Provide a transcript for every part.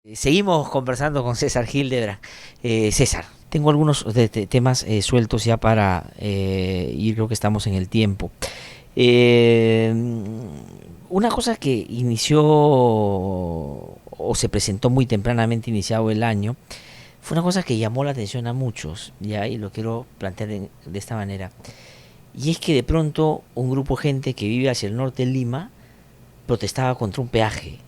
Seguimos conversando con César Hildebrand. César, tengo algunos temas sueltos ya para ir, creo que estamos en el tiempo. Eh, una cosa que inició o se presentó muy tempranamente iniciado el año, fue una cosa que llamó la atención a muchos, ya, y lo quiero plantear de esta manera. Y es que de pronto un grupo de gente que vive hacia el norte de Lima protestaba contra un peaje,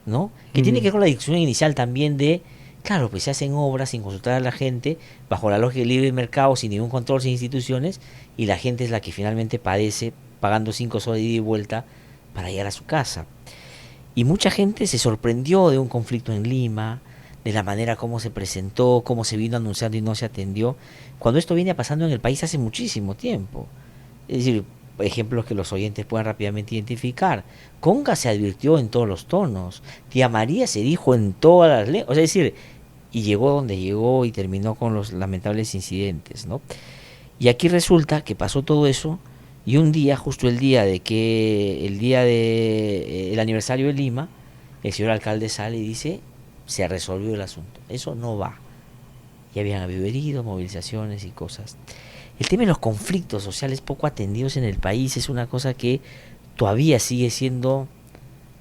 ¿no? Que tiene que ver con la discusión inicial también de, claro, pues se hacen obras sin consultar a la gente, bajo la lógica del libre mercado, sin ningún control, sin instituciones, y la gente es la que finalmente padece pagando 5 soles de ida y vuelta para llegar a su casa. Y mucha gente se sorprendió de un conflicto en Lima, de la manera como se presentó, cómo se vino anunciando y no se atendió, cuando esto viene pasando en el país hace muchísimo tiempo. Es decir, ejemplos que los oyentes puedan rápidamente identificar. Conga se advirtió en todos los tonos. Tía María se dijo en todas las lenguas. O sea, es decir, y llegó donde llegó y terminó con los lamentables incidentes, ¿no? Y aquí resulta que pasó todo eso y un día, justo el día de el aniversario de Lima, el señor alcalde sale y dice, se resolvió el asunto. Eso no va. Ya habían habido heridos, movilizaciones y cosas. El tema de los conflictos sociales poco atendidos en el país es una cosa que todavía sigue siendo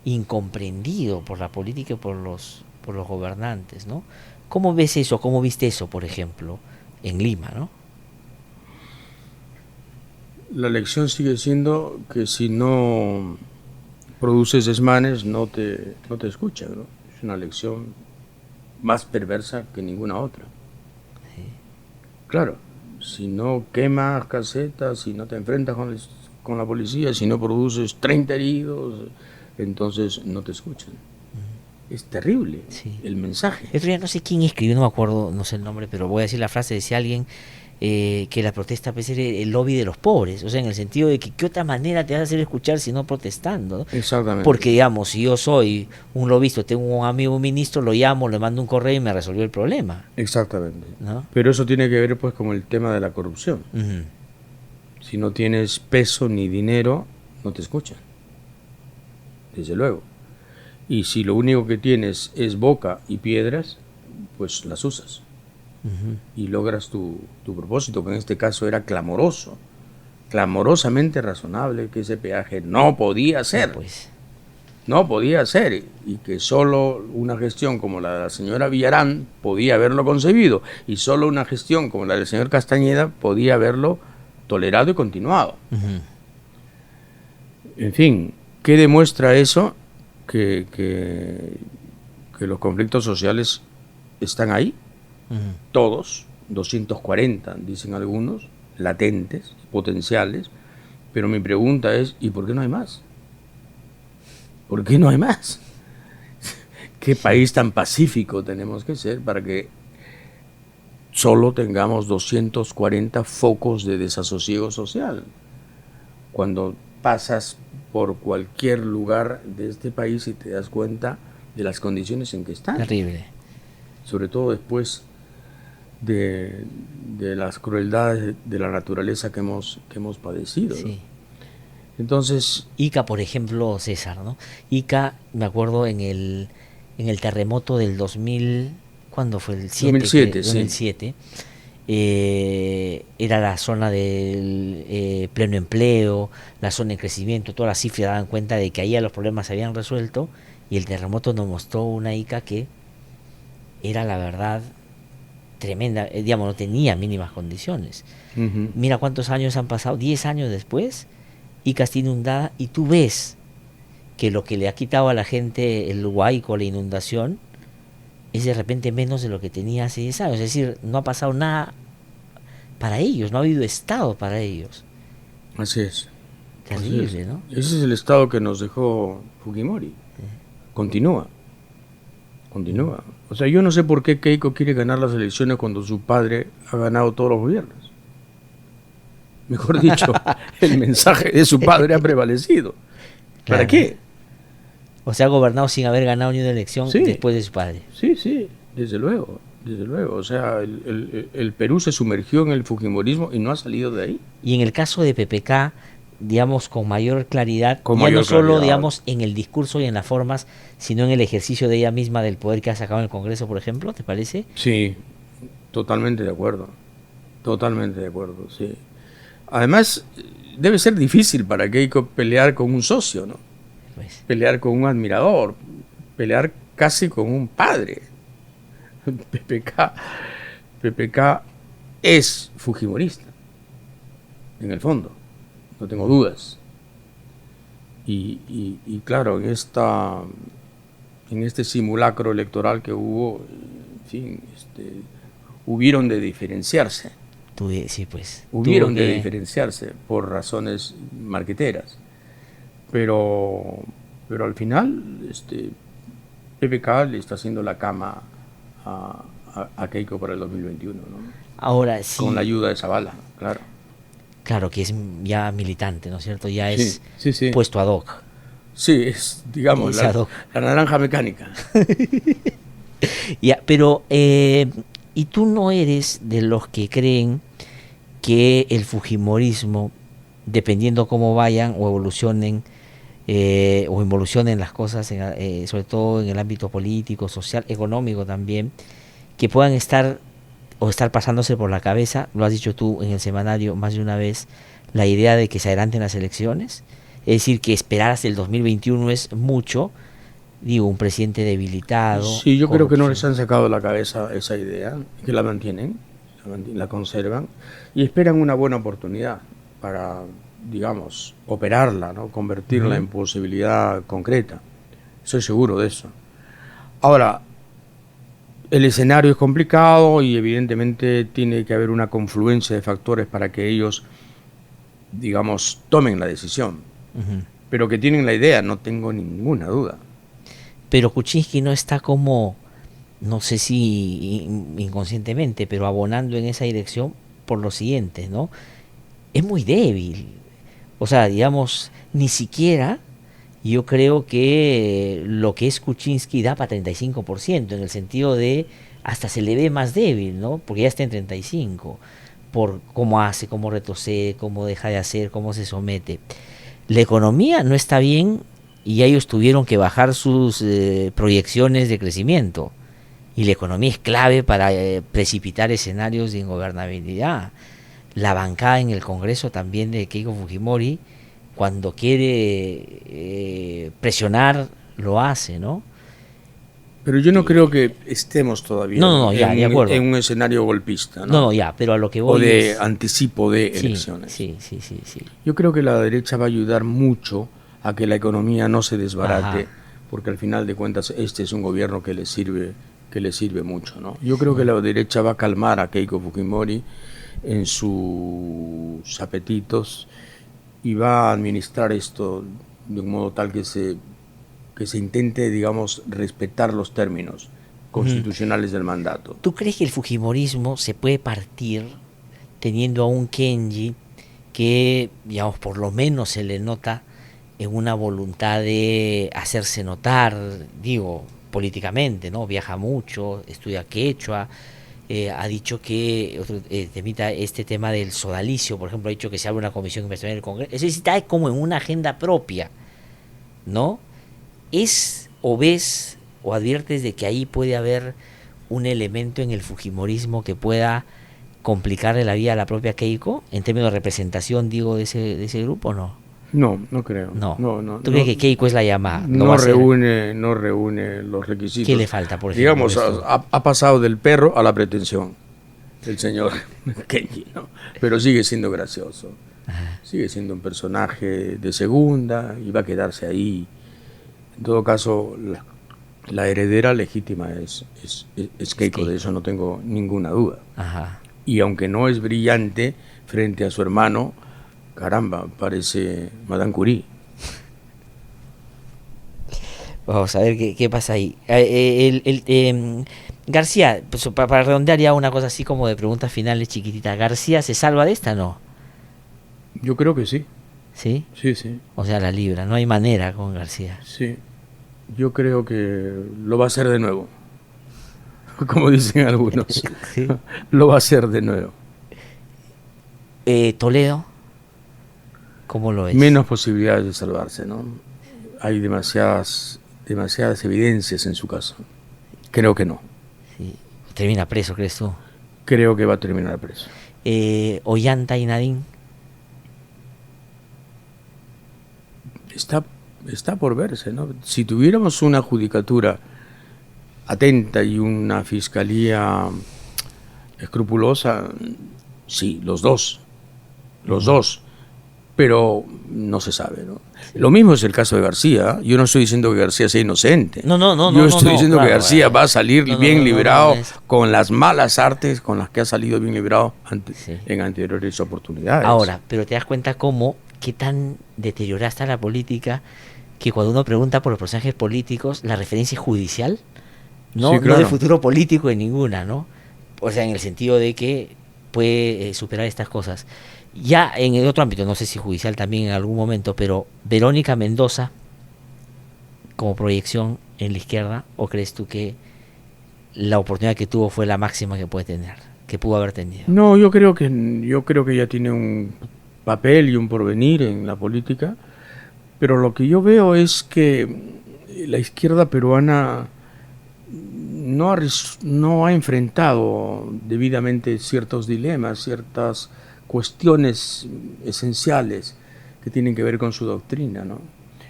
incomprendido por la política y por los gobernantes, ¿no? ¿Cómo ves eso? ¿Cómo viste eso, por ejemplo, en Lima, ¿no? La lección sigue siendo que si no produces desmanes no te escuchan, ¿no? Es una lección más perversa que ninguna otra. Claro, si no quemas casetas, si no te enfrentas con la policía, si no produces 30 heridos, entonces no te escuchan. Es terrible Sí. el mensaje. El otro día no sé quién escribió, no me acuerdo, no sé el nombre, pero voy a decir la frase, decía alguien que la protesta puede ser el lobby de los pobres, o sea, en el sentido de que qué otra manera te vas a hacer escuchar si no protestando, ¿no? Exactamente. Porque, digamos, si yo soy un lobista, tengo un amigo, un ministro, lo llamo, le mando un correo y me resolvió el problema, Exactamente. ¿no? Pero eso tiene que ver pues con el tema de la corrupción. Ujú. Si no tienes peso ni dinero, no te escuchan, desde luego. Y si lo único que tienes es boca y piedras, pues las usas y logras tu propósito, que en este caso era clamoroso, clamorosamente razonable, que ese peaje no podía No, ser, pues, no podía ser, y que solo una gestión como la de la señora Villarán podía haberlo concebido, y solo una gestión como la del señor Castañeda podía haberlo tolerado y continuado. En fin, ¿qué demuestra eso? Que los conflictos sociales están ahí, todos, 240 dicen algunos, latentes, potenciales, pero mi pregunta es, ¿y por qué no hay más? ¿Por qué no hay más? ¿Qué sí. país tan pacífico tenemos que ser para que solo tengamos 240 focos de desasosiego social? Cuando pasas por cualquier lugar de este país y te das cuenta de las condiciones en que están, Terrible. sobre todo después de las crueldades de la naturaleza que hemos padecido, ¿no? Sí. Entonces, Ica, por ejemplo, César, ¿no? Ica, me acuerdo en el terremoto del 2000, ¿cuándo fue? El 7, creo, 2007, sí, 2007. Era la zona del pleno empleo, la zona de crecimiento, todas las cifras daban cuenta de que ahí los problemas se habían resuelto y el terremoto nos mostró una Ica que era la verdad tremenda, digamos, no tenía mínimas condiciones. Mira cuántos años han pasado, 10 años después, Ica está inundada y tú ves que lo que le ha quitado a la gente el huaico, la inundación, es de repente menos de lo que tenía hace 10 años. Es decir, no ha pasado nada para ellos, no ha habido estado para ellos. así es. Así es. Terrible, ¿no? Ese es el estado que nos dejó Fujimori. Continúa, continúa. O sea, yo no sé por qué Keiko quiere ganar las elecciones cuando su padre ha ganado todos los gobiernos. Mejor dicho, el mensaje de su padre ha prevalecido. ¿Para Claro. qué? O sea, ha gobernado sin haber ganado ni una elección Sí, después de su padre. sí, sí, desde luego, desde luego. O sea, el Perú se sumergió en el fujimorismo y no ha salido de ahí. Y en el caso de PPK, digamos, con mayor claridad, Con ya mayor no solo, claridad. digamos, en el discurso y en las formas, sino en el ejercicio de ella misma del poder que ha sacado en el Congreso, por ejemplo, ¿te parece? Sí, totalmente de acuerdo. Totalmente de acuerdo, sí. Además, debe ser difícil para Keiko pelear con un socio, ¿no? Pues, Pelear con un admirador, pelear casi con un padre. PPK, PPK es fujimorista, en el fondo, no tengo dudas. Y claro, en este simulacro electoral que hubo, en fin, hubieron de diferenciarse. sí, pues, tuvo Hubieron de que... diferenciarse por razones marqueteras. Pero al final, PPK le está haciendo la cama a Keiko para el 2021, ¿no? Ahora, Con la sí, ayuda de Zavala, claro. claro que es ya militante, ¿no es cierto? Ya Sí, es sí, sí. puesto ad hoc. Sí, es, digamos, Es ad hoc. la naranja mecánica. Ya, pero, ¿y tú no eres de los que creen que el fujimorismo, dependiendo cómo vayan o involucionen las cosas, sobre todo en el ámbito político, social, económico también, que puedan estar o estar pasándose por la cabeza, lo has dicho tú en el semanario más de una vez, la idea de que se adelanten las elecciones? Es decir, que esperar hasta el 2021 es mucho, digo, un presidente debilitado, Sí, yo creo que no les corrupción. han sacado de la cabeza esa idea, que la mantienen, la conservan y esperan una buena oportunidad para, digamos, operarla, ¿no? Convertirla Ujú. en posibilidad concreta. Soy seguro de eso. Ahora, el escenario es complicado y evidentemente tiene que haber una confluencia de factores para que ellos, digamos, tomen la decisión. Ujú. Pero que tienen la idea, no tengo ninguna duda. Pero Kuczynski no está como, no sé si inconscientemente, pero abonando en esa dirección por lo siguiente, ¿no? Es muy débil. O sea, digamos, ni siquiera yo creo que lo que es Kuczynski da para 35%, en el sentido de hasta se le ve más débil, ¿no? Porque ya está en 35%, por cómo hace, cómo retrocede, cómo deja de hacer, cómo se somete. La economía no está bien y ellos tuvieron que bajar sus proyecciones de crecimiento. Y la economía es clave para precipitar escenarios de ingobernabilidad. La bancada en el Congreso también de Keiko Fujimori, cuando quiere presionar, lo hace, ¿no? Pero yo no Y, creo que estemos todavía no, no, no, ya, de en acuerdo. un escenario golpista, No, ¿no? no, ya, pero a lo que O voy de es... anticipo de Sí, elecciones. sí, sí, sí, sí. Yo creo que la derecha va a ayudar mucho a que la economía no se desbarate, Ajá. porque al final de cuentas este es un gobierno que le sirve mucho, ¿no? Yo creo que la derecha va a calmar a Keiko Fujimori en sus apetitos y va a administrar esto de un modo tal que se intente, digamos, respetar los términos Ujú. constitucionales del mandato. ¿Tú crees que el Fujimorismo se puede partir teniendo a un Kenji que, digamos, por lo menos se le nota en una voluntad de hacerse notar, digo, políticamente, ¿no? Viaja mucho, estudia quechua, ha dicho que, temita este tema del sodalicio, por ejemplo, ha dicho que se abre una comisión investigadora en el Congreso, es decir, está como en una agenda propia, ¿no? ¿Es o ves o adviertes de que ahí puede haber un elemento en el Fujimorismo que pueda complicarle la vida a la propia Keiko, en términos de representación, digo, de ese grupo, no? No, no creo. No. No, no, ¿Tú crees no, que Keiko es la llamada? ¿Lo va a no hacer? reúne, no reúne los ¿Qué le requisitos. falta, por ejemplo? Digamos, ¿Ves tú? ha pasado del perro a la pretensión, el señor Kenji, ¿no? Pero sigue siendo gracioso. Sigue siendo un personaje de segunda y va a quedarse ahí. En todo caso, la heredera legítima es Keiko, de Keiko. eso no tengo ninguna duda. Ajá. Y aunque no es brillante frente a su hermano, caramba, parece Madame Curie. Vamos a ver qué pasa ahí. García, pues, para redondear ya una cosa así como de preguntas finales chiquititas. ¿García se salva de esta, no? Yo creo que sí, ¿Sí? sí, sí, O sea, la libra. No hay manera con García. sí. Yo creo que lo va a hacer de nuevo, como dicen algunos. Sí. Lo va a hacer de nuevo. Toledo, ¿Cómo lo es? menos posibilidades de salvarse, ¿no? Hay demasiadas evidencias en su caso. Creo que no. Sí. ¿Termina preso, crees tú? Creo que va a terminar preso. Ollanta y Nadine. Está por verse, ¿no? Si tuviéramos una judicatura atenta y una fiscalía escrupulosa, sí, los dos, pero no se sabe, ¿no? Lo mismo es el caso de García. Yo no estoy diciendo que García sea inocente. No, Yo estoy diciendo claro, que García va a salir bien librado es... con las malas artes con las que ha salido bien librado Sí. en anteriores oportunidades. Ahora, pero te das cuenta qué tan deteriorada está la política, que cuando uno pregunta por los personajes políticos, la referencia es judicial, no, Sí, no claro. de futuro político en ninguna, ¿no? O sea, en el sentido de que puede superar estas cosas. Ya en el otro ámbito, no sé si judicial también en algún momento, pero Verónica Mendoza, como proyección en la izquierda, ¿o crees tú que la oportunidad que tuvo fue la máxima que puede tener, que pudo haber tenido? No, yo creo que ella tiene un papel y un porvenir en la política, pero lo que yo veo es que la izquierda peruana no ha enfrentado debidamente ciertos dilemas, ciertas cuestiones esenciales que tienen que ver con su doctrina, ¿no?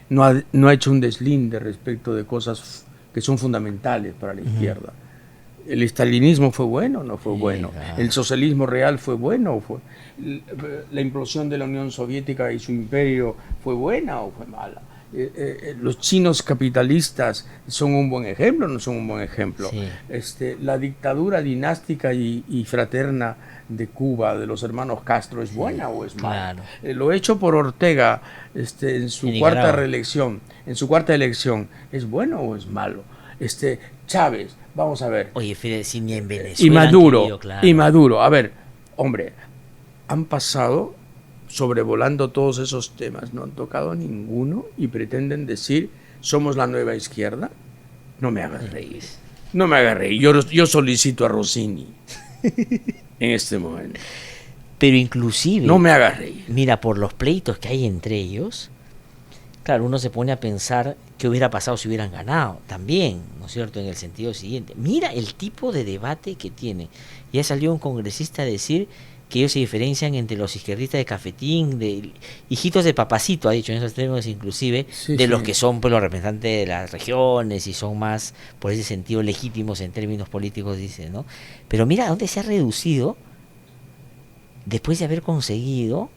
No ha hecho un deslinde respecto de cosas que son fundamentales para la izquierda. ¿El estalinismo fue bueno o no fue bueno? ¿El socialismo real fue bueno o fue? ¿La implosión de la Unión Soviética y su imperio fue buena o fue mala? ¿Los chinos capitalistas son un buen ejemplo o no son un buen ejemplo? Sí. La dictadura dinástica y fraterna de Cuba, de los hermanos Castro, ¿es buena o es mala? Claro. Lo hecho por Ortega en su cuarta Nicaragua. reelección, en su cuarta elección, ¿es bueno o es malo? Chávez, vamos a ver. Oye, Fede, si ni en Venezuela Y Maduro, han querido, claro. y Maduro. A ver, hombre, han pasado sobrevolando todos esos temas, no han tocado ninguno y pretenden decir, somos la nueva izquierda. No me hagas reír. No me hagas reír. Yo solicito a Rossini en este momento. Pero inclusive, no me hagas reír. Mira, por los pleitos que hay entre ellos, claro, uno se pone a pensar qué hubiera pasado si hubieran ganado, también, ¿no es cierto? En el sentido siguiente, mira el tipo de debate que tiene. Ya salió un congresista a decir que ellos se diferencian entre los izquierdistas de cafetín, de hijitos de papacito, ha dicho en esos términos inclusive, de los que son pues, los representantes de las regiones y son más, por ese sentido, legítimos en términos políticos, dice, ¿no? Pero mira dónde se ha reducido después de haber conseguido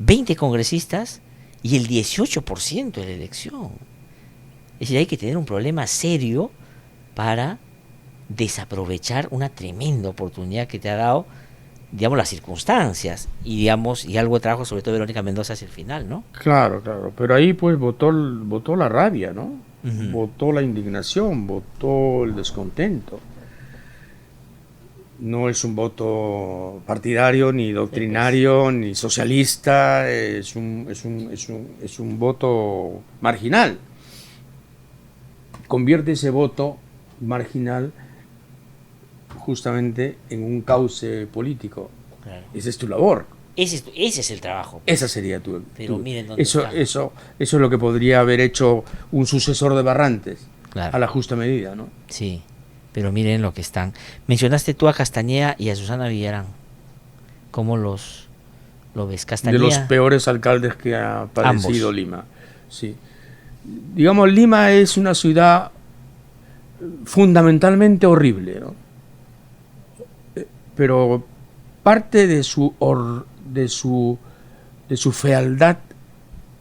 20 congresistas y el 18% de la elección. Es decir, hay que tener un problema serio para desaprovechar una tremenda oportunidad que te ha dado, digamos, las circunstancias y algo de trabajo, sobre todo Verónica Mendoza hacia el final, ¿no? Claro, pero ahí pues votó la rabia, ¿no? Uh-huh. Votó la indignación, votó el descontento. No es un voto partidario, ni doctrinario, ni socialista, es un voto marginal. Convierte ese voto marginal justamente en un cauce político. Claro. Esa es tu labor. Ese es el trabajo. Esa sería tu... Pero miren dónde eso es lo que podría haber hecho un sucesor de Barrantes, claro, a la justa medida, ¿no? Sí, pero miren lo que están. Mencionaste tú a Castañeda y a Susana Villarán. ¿Cómo lo ves? Castañeda. De los peores alcaldes que ha padecido ambos. Lima. Sí. Digamos, Lima es una ciudad fundamentalmente horrible, ¿no? Pero parte de su fealdad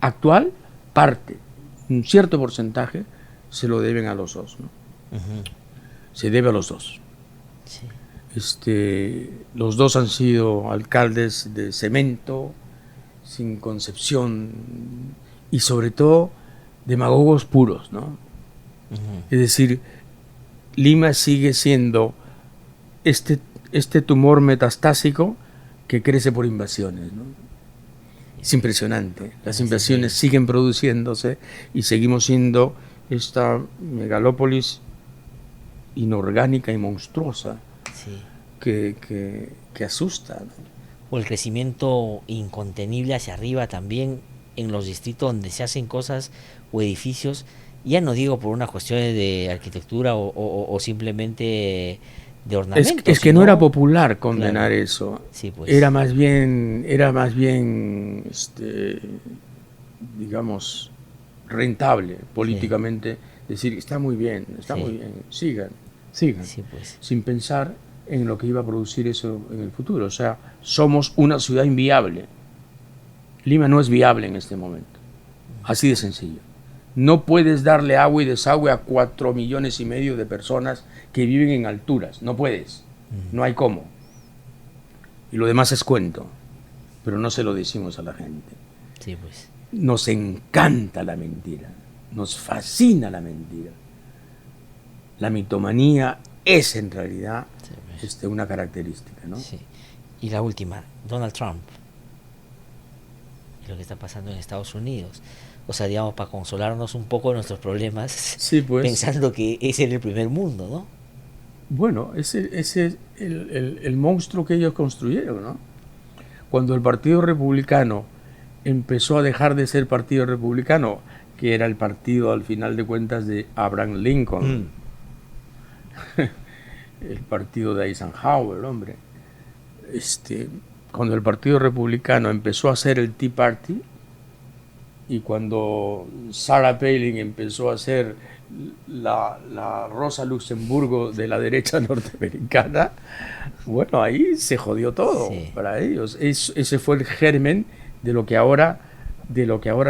actual, un cierto porcentaje, se lo deben a los dos, ¿no? Uh-huh. Se debe a los dos. Sí. Los dos han sido alcaldes de cemento, sin concepción y sobre todo demagogos puros, ¿no? Uh-huh. Es decir, Lima sigue siendo este tumor metastásico que crece por invasiones, ¿no? Es impresionante. Las invasiones siguen produciéndose y seguimos siendo esta megalópolis inorgánica y monstruosa, sí, que asusta, ¿no? o el crecimiento incontenible hacia arriba también en los distritos donde se hacen cosas o edificios, ya no digo por una cuestión de arquitectura o simplemente de ornamentos, Es que no era sino, popular condenar claro, eso. sí, pues, Era más bien, digamos, rentable sí, políticamente decir, está muy bien, sí, sigan, sí, pues, sin pensar en lo que iba a producir eso en el futuro. O sea, somos una ciudad inviable. Lima no es viable en este momento. Así de sencillo. No puedes darle agua y desagüe a 4,5 millones de personas que viven en alturas. No puedes. No hay cómo. Y lo demás es cuento. Pero no se lo decimos a la gente. sí, pues, Nos encanta la mentira. Nos fascina la mentira. La mitomanía es en realidad sí, pues, una característica, ¿no? sí. Y la última, Donald Trump, y lo que está pasando en Estados Unidos. O sea, digamos, para consolarnos un poco de nuestros problemas, Sí, pues. pensando que es en el primer mundo, ¿no? Bueno, ese es el monstruo que ellos construyeron, ¿no? Cuando el Partido Republicano empezó a dejar de ser Partido Republicano, que era el partido al final de cuentas de Abraham Lincoln, el partido de Eisenhower, hombre. Cuando el Partido Republicano empezó a ser el Tea Party y cuando Sarah Palin empezó a ser la Rosa Luxemburgo de la derecha norteamericana, bueno, ahí se jodió todo Sí, para ellos. Ese fue el germen de lo que ahora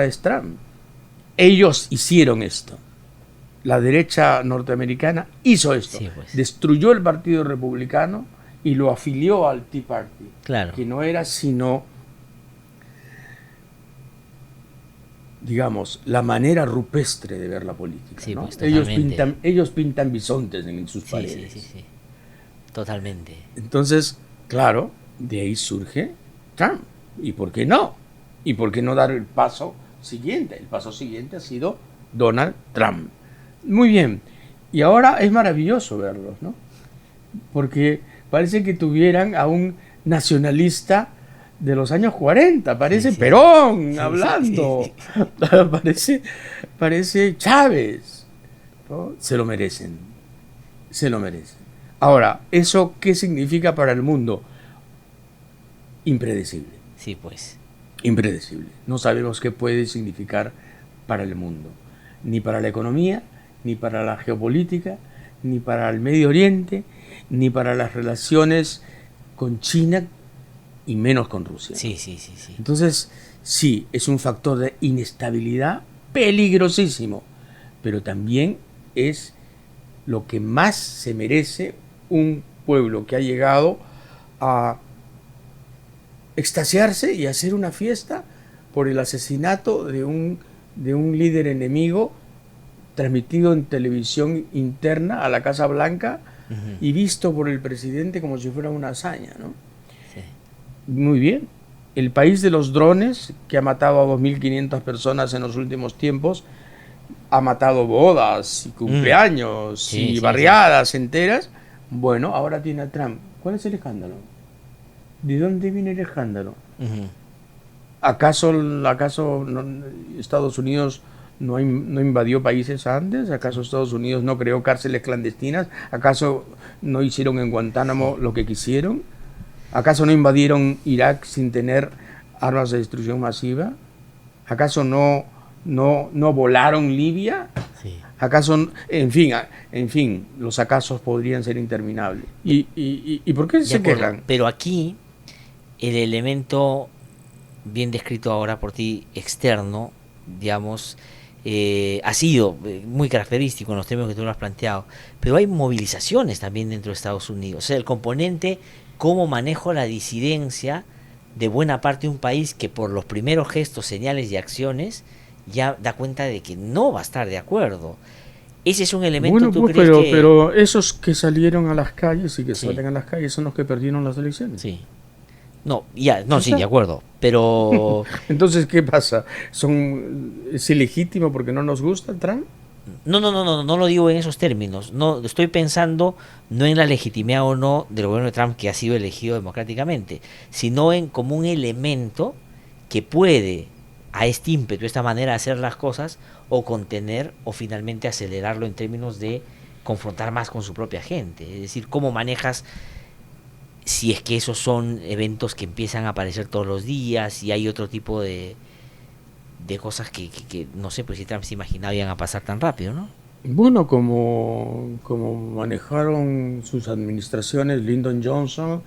es Trump. Ellos hicieron esto. La derecha norteamericana hizo esto. sí, pues, Destruyó el Partido Republicano y lo afilió al Tea Party, claro, que no era sino, digamos, la manera rupestre de ver la política, sí, ¿no? pues, totalmente. Ellos pintan bisontes en sus Sí, sí, paredes. sí, sí, totalmente. Entonces, claro, de ahí surge Trump. ¿Y por qué no? ¿Y por qué no dar el paso siguiente? El paso siguiente ha sido Donald Trump. Muy bien. Y ahora es maravilloso verlos, ¿no? Porque parece que tuvieran a un nacionalista de los años 40, Sí, parece sí, Perón sí, sí, sí, hablando, sí. parece Chávez, ¿no? Se lo merecen, se lo merecen. Ahora, ¿eso qué significa para el mundo? Impredecible, Sí, pues, impredecible. No sabemos qué puede significar para el mundo, ni para la economía, ni para la geopolítica, ni para el Medio Oriente, ni para las relaciones con China y menos con Rusia, ¿no? sí, sí, sí, sí. Entonces, sí, es un factor de inestabilidad peligrosísimo, pero también es lo que más se merece un pueblo que ha llegado a extasiarse y hacer una fiesta por el asesinato de un líder enemigo transmitido en televisión interna a la Casa Blanca Ujú, y visto por el presidente como si fuera una hazaña, ¿no? sí, Muy bien. El país de los drones, que ha matado a 2.500 personas en los últimos tiempos, ha matado bodas y mm, cumpleaños sí, y sí, sí. barriadas enteras. Bueno, ahora tiene a Trump. ¿Cuál es el escándalo? ¿De dónde viene el escándalo? Ujú, ¿Acaso Estados Unidos no invadió países antes? ¿Acaso Estados Unidos no creó cárceles clandestinas? ¿Acaso no hicieron en Guantánamo sí, lo que quisieron? ¿Acaso no invadieron Irak sin tener armas de destrucción masiva? ¿Acaso no volaron Libia? sí. ¿Acaso, en fin, los acasos podrían ser interminables? ¿Y por qué De se acuerdo. quejan? Pero aquí el elemento bien descrito ahora por ti, externo, digamos, ha sido muy característico en los temas que tú lo has planteado, pero hay movilizaciones también dentro de Estados Unidos. O sea, el componente, cómo manejo la disidencia de buena parte de un país que por los primeros gestos, señales y acciones ya da cuenta de que no va a estar de acuerdo. Ese es un elemento, Bueno, ¿tú pues, crees que...? pero esos que salieron a las calles y que Sí, salen a las calles son los que perdieron las elecciones. sí. No, ya, no, Ya sí, de está. acuerdo, pero... Entonces, ¿qué pasa? ¿Es ilegítimo porque no nos gusta Trump? No lo digo en esos términos. No, estoy pensando no en la legitimidad o no del gobierno de Trump que ha sido elegido democráticamente, sino en como un elemento que puede, a este ímpetu, esta manera de hacer las cosas, o contener o finalmente acelerarlo en términos de confrontar más con su propia gente. Es decir, cómo manejas si es que esos son eventos que empiezan a aparecer todos los días y hay otro tipo de cosas que no sé, pues si Trump se imaginaba iban a pasar tan rápido, ¿no? Bueno, como manejaron sus administraciones, Lyndon Johnson,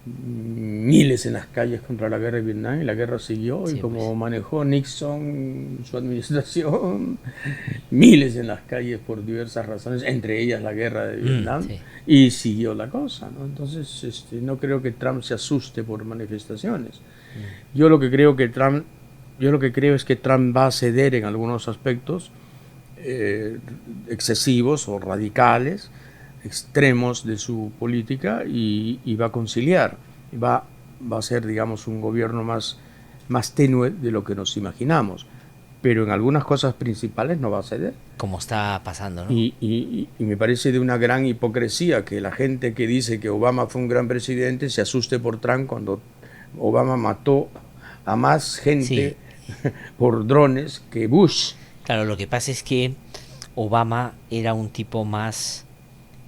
miles en las calles contra la guerra de Vietnam y la guerra siguió, Sí, y como pues. manejó Nixon su administración, miles en las calles por diversas razones, entre ellas la guerra de Vietnam, Sí. y siguió la cosa, ¿no? Entonces, no creo que Trump se asuste por manifestaciones. Yo lo que creo que Trump, yo lo que creo es que Trump va a ceder en algunos aspectos excesivos o radicales, extremos de su política, y va a conciliar, va a ser, digamos, un gobierno más tenue de lo que nos imaginamos, pero en algunas cosas principales no va a ceder. Como está pasando, ¿no? Y me parece de una gran hipocresía que la gente que dice que Obama fue un gran presidente se asuste por Trump cuando Obama mató a más gente por drones que Bush. Claro, lo que pasa es que Obama era un tipo más,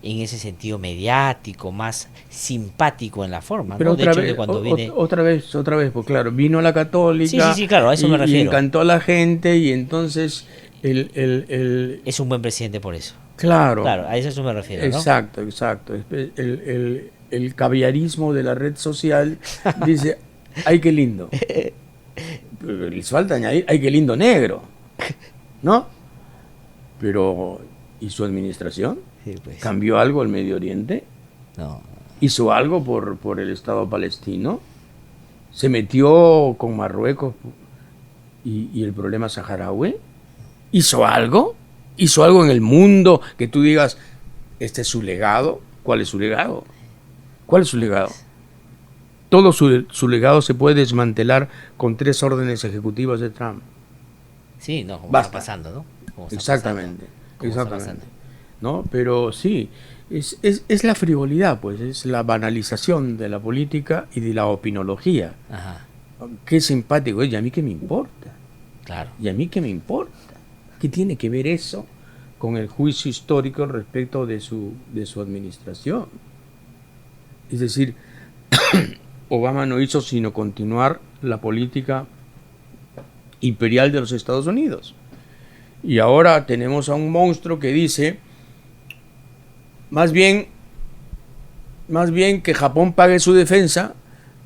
en ese sentido, mediático, más simpático en la forma, Pero ¿no? De hecho, que cuando viene... otra vez, pues claro, vino la católica Sí, claro, a eso me y refiero. encantó a la gente, y entonces el Es un buen presidente por eso. claro, Claro, a eso me refiero, ¿no? exacto, el caviarismo de la red social dice, ay, qué lindo. Les falta añadir, ay, qué lindo negro, ¿no? Pero, ¿y su administración? Sí, pues. ¿Cambió algo el Medio Oriente? No. ¿Hizo algo por el Estado palestino? ¿Se metió con Marruecos y el problema saharaui? ¿Hizo algo? ¿Hizo algo en el mundo que tú digas, este es su legado? ¿Cuál es su legado? ¿Cuál es su legado? Todo su legado se puede desmantelar con 3 órdenes ejecutivas de Trump. Sí, no, como Basta. está pasando, ¿no? Como está Exactamente, pasando. Como está exactamente. pasando. ¿No? Pero sí, es la frivolidad, pues, es la banalización de la política y de la opinología. Ajá, Qué simpático es, y a mí qué me importa. claro. ¿Y a mí qué me importa? ¿Qué tiene que ver eso con el juicio histórico respecto de su administración? Es decir, Obama no hizo sino continuar la política imperial de los Estados Unidos. Y ahora tenemos a un monstruo que dice, más bien que Japón pague su defensa,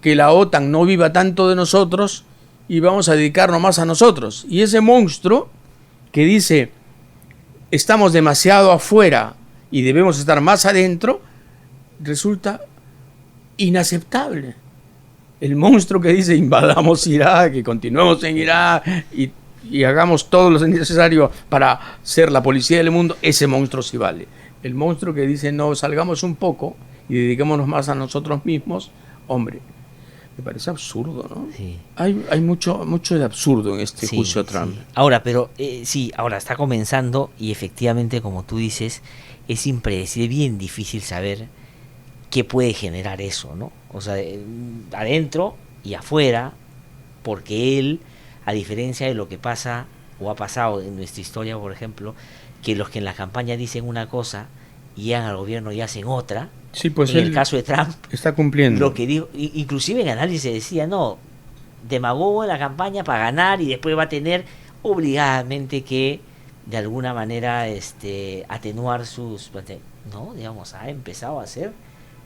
que la OTAN no viva tanto de nosotros y vamos a dedicarnos más a nosotros. Y ese monstruo que dice, estamos demasiado afuera y debemos estar más adentro, resulta inaceptable. El monstruo que dice, invadamos Irak y continuemos en Irak y hagamos todo lo necesario para ser la policía del mundo, ese monstruo sí vale. El monstruo que dice, no, salgamos un poco y dediquémonos más a nosotros mismos, hombre, me parece absurdo, ¿no? Sí. Hay mucho de absurdo en este Sí, juicio a Trump. sí. Ahora, pero sí, ahora está comenzando y efectivamente, como tú dices, es impredecible, bien difícil saber qué puede generar eso, ¿no? O sea, adentro y afuera, porque él, a diferencia de lo que pasa o ha pasado en nuestra historia, por ejemplo, que los que en la campaña dicen una cosa y llegan al gobierno y hacen otra, Sí, pues en el él caso de Trump, está cumpliendo. lo que dijo, inclusive en análisis se decía, no, demagogo en la campaña para ganar y después va a tener obligadamente que de alguna manera atenuar sus... No, digamos, ha empezado a hacer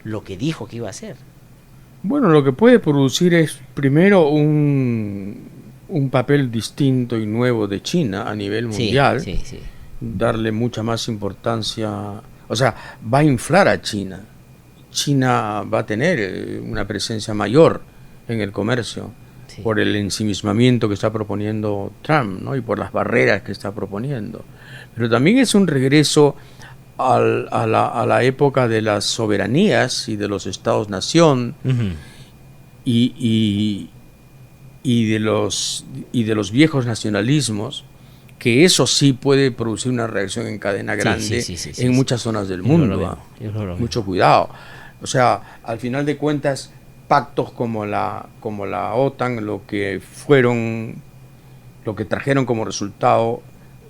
lo que dijo que iba a hacer. Bueno, lo que puede producir es primero un papel distinto y nuevo de China a nivel mundial, Sí, sí, sí. darle mucha más importancia, o sea, va a inflar a China. China va a tener una presencia mayor en el comercio, Sí. por el ensimismamiento que está proponiendo Trump, ¿no? Y por las barreras que está proponiendo. Pero también es un regreso a la época de las soberanías y de los estados-nación, Uh-huh. y de los viejos nacionalismos que eso sí puede producir una reacción en cadena grande en muchas zonas del mundo. Mucho cuidado. O sea, al final de cuentas, pactos como la OTAN, lo que trajeron como resultado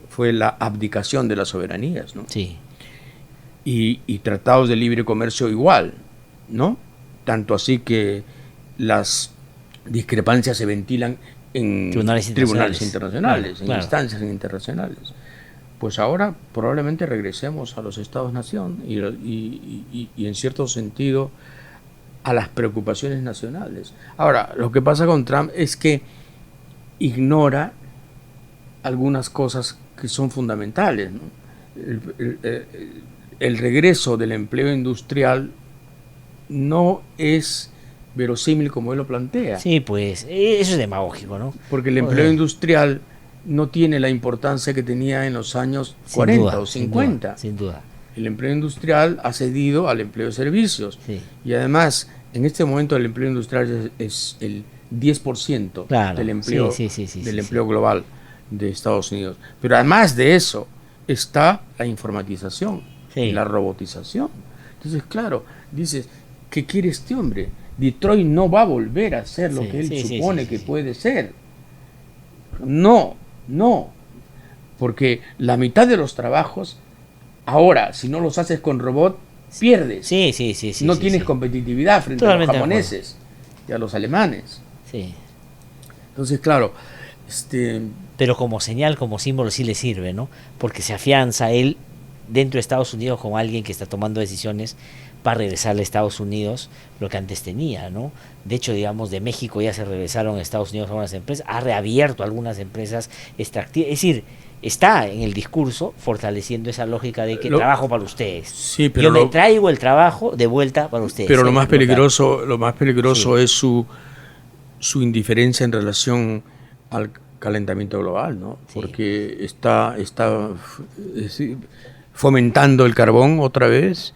fue la abdicación de las soberanías, ¿no? Sí. Y tratados de libre comercio igual, ¿no? Tanto así que las discrepancias se ventilan en tribunales internacionales, en instancias internacionales. Pues ahora probablemente regresemos a los Estados-nación y en cierto sentido a las preocupaciones nacionales. Ahora, lo que pasa con Trump es que ignora algunas cosas que son fundamentales, ¿no? El regreso del empleo industrial no es verosímil como él lo plantea. Sí, pues eso es demagógico, ¿no? Porque el empleo industrial no tiene la importancia que tenía en los años 40 o 50. Sin duda. El empleo industrial ha cedido al empleo de servicios. Sí. Y además, en este momento el empleo industrial es el 10% del empleo, empleo global de Estados Unidos. Pero además de eso está la informatización y la robotización. Entonces, claro, dices, ¿qué quiere este hombre? Detroit no va a volver a ser lo que él supone que puede ser. No, porque la mitad de los trabajos, ahora, si no los haces con robot, pierdes. No tienes competitividad frente a los japoneses y a los alemanes. Sí. Entonces, claro, pero como señal, como símbolo sí le sirve, ¿no? Porque se afianza él dentro de Estados Unidos como alguien que está tomando decisiones para regresar a Estados Unidos lo que antes tenía, ¿no? De hecho, digamos, de México ya se regresaron a Estados Unidos algunas empresas, ha reabierto algunas empresas extractivas, es decir, está en el discurso fortaleciendo esa lógica de que trabajo para ustedes. Sí, pero yo me traigo el trabajo de vuelta para ustedes. Pero lo más peligroso es su indiferencia en relación al calentamiento global, ¿no? Porque está fomentando el carbón otra vez,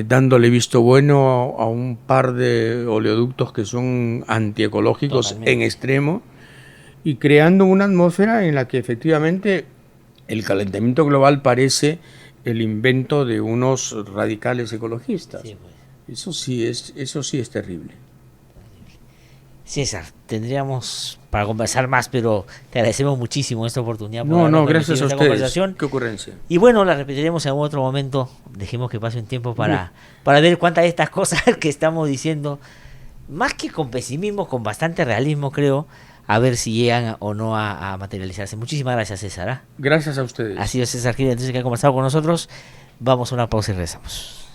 dándole visto bueno a un par de oleoductos que son antiecológicos en extremo y creando una atmósfera en la que efectivamente el calentamiento global parece el invento de unos radicales ecologistas. Eso sí es terrible. César, tendríamos para conversar más, pero te agradecemos muchísimo esta oportunidad. Gracias a ustedes. Qué ocurrencia. Y bueno, la repetiremos en otro momento. Dejemos que pase un tiempo para ver cuántas de estas cosas que estamos diciendo, más que con pesimismo, con bastante realismo, creo, a ver si llegan o no a materializarse. Muchísimas gracias, César. Gracias a ustedes. Ha sido César Gil, entonces, que ha conversado con nosotros. Vamos a una pausa y regresamos.